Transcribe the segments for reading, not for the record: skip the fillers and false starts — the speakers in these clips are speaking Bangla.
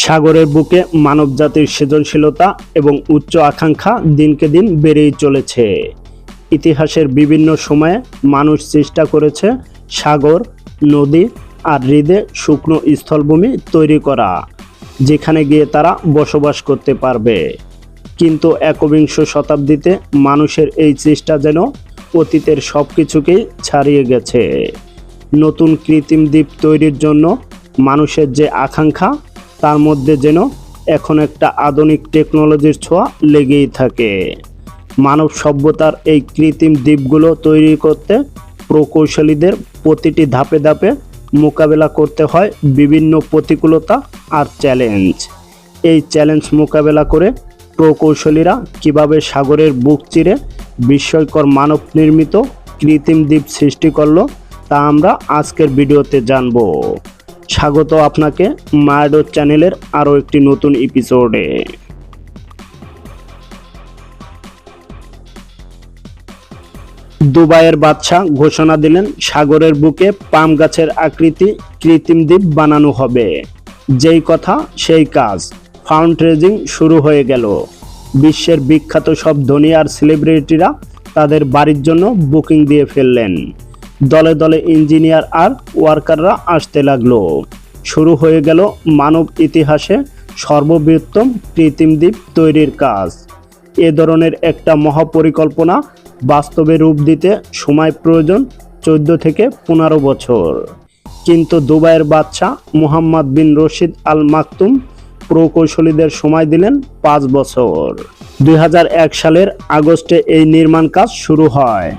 সাগরের বুকে মানবজাতির সৃজনশীলতা এবং উচ্চ আকাঙ্ক্ষা দিনকে দিন বেড়েই চলেছে। ইতিহাসের বিভিন্ন সময়ে মানুষ চেষ্টা করেছে সাগর, নদী আর হ্রদে শুকনো স্থলভূমি তৈরি করা, যেখানে গিয়ে তারা বসবাস করতে পারবে। কিন্তু একবিংশ শতাব্দীতে মানুষের এই চেষ্টা যেন অতীতের সব কিছুকেই ছাড়িয়ে গেছে। নতুন কৃত্রিম দ্বীপ তৈরির জন্য মানুষের যে আকাঙ্ক্ষা, তার মধ্যে যেন এখন একটা আধুনিক টেকনোলজির ছোঁয়া লেগেই থাকে। মানব সভ্যতার এই কৃত্রিম দ্বীপগুলো তৈরি করতে প্রকৌশলীদের প্রতিটি ধাপে ধাপে মোকাবেলা করতে হয় বিভিন্ন প্রতিকূলতা আর চ্যালেঞ্জ। এই চ্যালেঞ্জ মোকাবেলা করে প্রকৌশলীরা কিভাবে সাগরের বুক চিরে বিস্ময়কর মানব নির্মিত কৃত্রিম দ্বীপ সৃষ্টি করলো, তা আমরা আজকের ভিডিওতে জানবো। স্বাগত আপনাকে মায়াডো চ্যানেলের আরও একটি নতুন এপিসোডে। দুবাইয়ের বাদশা ঘোষণা দিলেন সাগরের বুকে পাম গাছের আকৃতি কৃত্রিম দ্বীপ বানানো হবে। যেই কথা সেই কাজ, ফান্ড রেজিং শুরু হয়ে গেল। বিশ্বের বিখ্যাত সব ধনী আর সেলিব্রিটিরা তাদের বাড়ির জন্য বুকিং দিয়ে ফেললেন। দলে দলে ইঞ্জিনিয়ার আর ওয়ার্কাররা আসতে লাগলো। শুরু হয়ে গেল মানব ইতিহাসে সর্ববৃহত্তম কৃত্রিম দ্বীপ তৈরির কাজ। এ ধরনের একটা মহাপরিকল্পনা বাস্তবে রূপ দিতে সময় প্রয়োজন 14 থেকে 15 বছর। কিন্তু দুবাইয়ের বাদশা মুহাম্মদ বিন রশিদ আল মাকতুম প্রকৌশলীদের সময় দিলেন 5 বছর। 2001 সালের আগস্টে এই নির্মাণ কাজ শুরু হয়।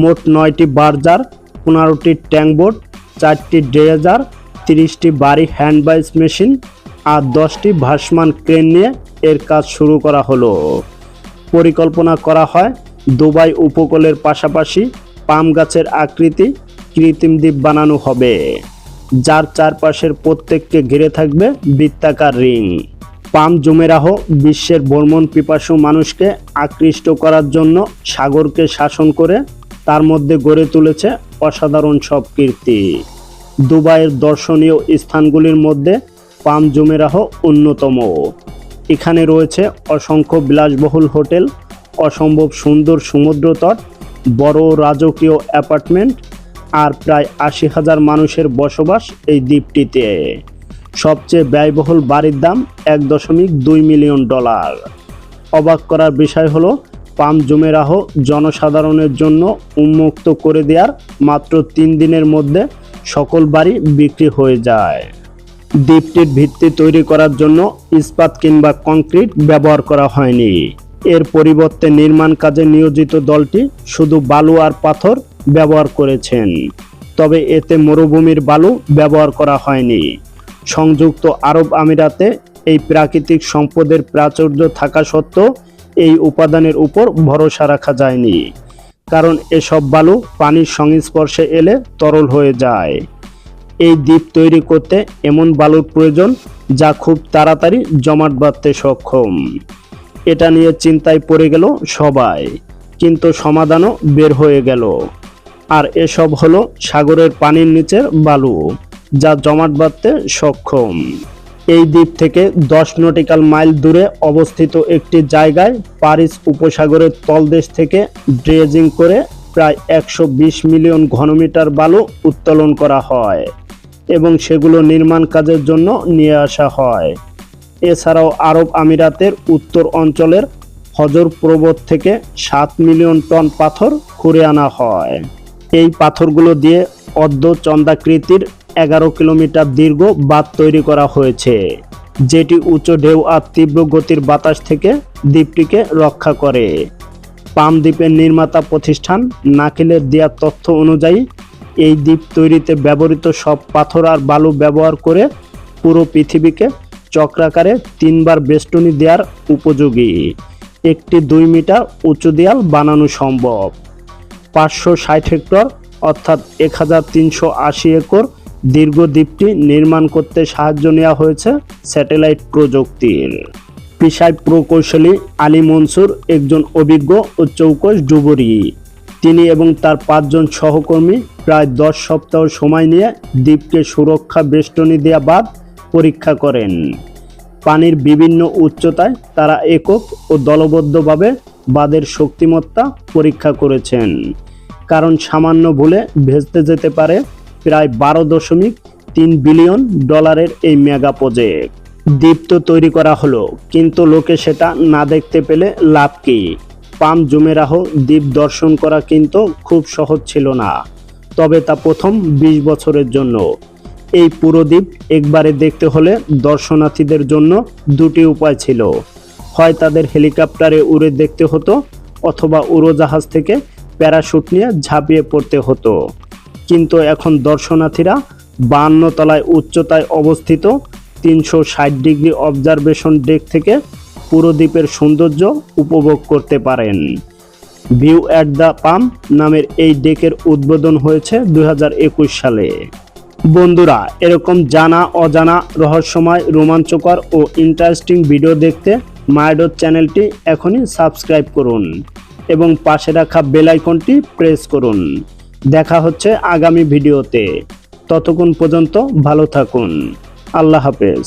মোট 9টি বার্জার, 15টি ট্যাঙ্কবোট, 4টি ড্রেজার, 30টি বাড়ি হ্যান্ডবাইস মেশিন আর 10টি ভাসমান ক্রেন নিয়ে এর কাজ শুরু করা হলো। পরিকল্পনা করা হয় দুবাই উপকূলের পাশাপাশি পাম গাছের আকৃতি কৃত্রিম দ্বীপ বানানো হবে, যার চারপাশের প্রত্যেককে ঘিরে থাকবে বৃত্তাকার রিং। পাম জুমেরাহ বিশ্বের ভ্রমণ পিপাসু মানুষকে আকৃষ্ট করার জন্য সাগরকে শাসন করে তার মধ্যে গড়ে তুলেছে অসাধারণ সব কীর্তি। দুবাইয়ের দর্শনীয় স্থানগুলির মধ্যে পাম জুমেরাহ অন্যতম। এখানে রয়েছে অসংখ্য বিলাসবহুল হোটেল, অসম্ভব সুন্দর সমুদ্রতট, বড় রাজকীয় অ্যাপার্টমেন্ট আর প্রায় 80,000 মানুষের বসবাস এই দ্বীপটিতে। সবচেয়ে ব্যয়বহুল বাড়ির দাম $1.2 মিলিয়ন। অবাক করার বিষয় হলো পাম জুমেরাহ জনসাধারণের জন্য উন্মুক্ত করে দেওয়ার মাত্র 3 দিনের মধ্যে সকল বাড়ি বিক্রি হয়ে যায়। দ্বীপটির ভিত্তি তৈরি করার জন্য ইস্পাত কিংবা কংক্রিট ব্যবহার করা হয়নি। এর পরিবর্তে নির্মাণ কাজে নিয়োজিত দলটি শুধু বালু আর পাথর ব্যবহার করেছেন, তবে এতে মরুভূমির বালু ব্যবহার করা হয়নি। সংযুক্ত আরব আমিরাতে এই প্রাকৃতিক সম্পদের প্রাচুর্য থাকা সত্ত্বেও এই উপাদানের উপর ভরসা রাখা যায়নি, কারণ এসব বালু পানির সংস্পর্শে এলে তরল হয়ে যায়। এই দ্বীপ তৈরি করতে এমন বালুর প্রয়োজন যা খুব তাড়াতাড়ি জমাট বাঁধতে সক্ষম। এটা নিয়ে চিন্তায় পড়ে গেল সবাই, কিন্তু সমাধানও বের হয়ে গেল। আর এসব হলো সাগরের পানির নিচের বালু, যা জমাট বাঁধতে সক্ষম। এই দ্বীপ থেকে 10 নটিক্যাল মাইল দূরে অবস্থিত একটি জায়গায় প্যারিস উপসাগরের তলদেশ থেকে ড্রেজিং করে প্রায় 120 মিলিয়ন ঘনমিটার বালু উত্তোলন করা হয় এবং সেগুলো নির্মাণ কাজের জন্য নিয়ে আসা হয়। এছাড়াও আরব আমিরাতের উত্তর অঞ্চলের হজর পর্বত থেকে 7 মিলিয়ন টন পাথর খুঁড়ে আনা হয়। এই পাথরগুলো দিয়ে অর্ধচন্দ্রাকৃতির 11 কিলোমিটার দীর্ঘ বাঁধ তৈরি করা হয়েছে, যেটি উঁচু ঢেউ আর তীব্র গতির বাতাস থেকে দ্বীপটিকে রক্ষা করে। পাম দ্বীপের নির্মাতা প্রতিষ্ঠান নাকিলের দেয়া তথ্য অনুযায়ী এই দ্বীপ তৈরিতে ব্যবহৃত সব পাথর আর বালু ব্যবহার করে পুরো পৃথিবীকে চক্রাকারে 3 বার বেষ্টনী দেওয়ার উপযোগী একটি 2 মিটার উঁচু দেয়াল বানানো সম্ভব। 560 হেক্টর অর্থাৎ 1380 একর দীর্ঘ দ্বীপটি নির্মাণ করতে সাহায্য নেওয়া হয়েছে স্যাটেলাইট প্রযুক্তির। পেশায় প্রকৌশলী আলী মনসুর একজন অভিজ্ঞ ও চৌকস ডুবুরি। তিনি এবং তার 5 জন সহকর্মী প্রায় 10 সপ্তাহ সময় নিয়ে দ্বীপকে সুরক্ষা বেষ্টনী দেয়া বাঁধ পরীক্ষা করেন। পানির বিভিন্ন উচ্চতায় তারা একক ও দলবদ্ধভাবে বাঁধের শক্তিমত্তা পরীক্ষা করেছেন, কারণ সামান্য ভুলে ভেস্তে যেতে পারে প্রায় 12.3 বিলিয়ন ডলারের এই মেগা প্রজেক্ট। দ্বীপ তো তৈরি করা হলো, কিন্তু লোকে সেটা না দেখতে পেলে লাভ কি? পাম জুমেরাহ দ্বীপ দর্শন করা কিন্তু খুব সহজ ছিল না, তবে তা প্রথম 20 বছরের জন্য। এই পুরো দ্বীপ একবারে দেখতে হলে দর্শনার্থীদের জন্য দুটি উপায় ছিল, হয় তাদের হেলিকপ্টারে উড়ে দেখতে হতো, অথবা উড়োজাহাজ থেকে প্যারাশুট নিয়ে ঝাঁপিয়ে পড়তে হতো। কিন্তু এখন দর্শনার্থীরা 52 তলায় উচ্চতায় অবস্থিত 360 ডিগ্রি অবজারভেশন ডেক থেকে পুরো দ্বীপের সৌন্দর্য উপভোগ করতে পারেন। ভিউ অ্যাট দ্য পাম নামের এই ডেকের উদ্বোধন হয়েছে 2021 সালে। বন্ধুরা, এরকম জানা অজানা রহস্যময় রোমাঞ্চকর ও ইন্টারেস্টিং ভিডিও দেখতে মায়াডট চ্যানেলটি এখনই সাবস্ক্রাইব করুন এবং পাশে রাখা বেল আইকনটি প্রেস করুন। দেখা হচ্ছে আগামী ভিডিওতে। ততক্ষণ পর্যন্ত ভালো থাকুন। আল্লাহ হাফেজ।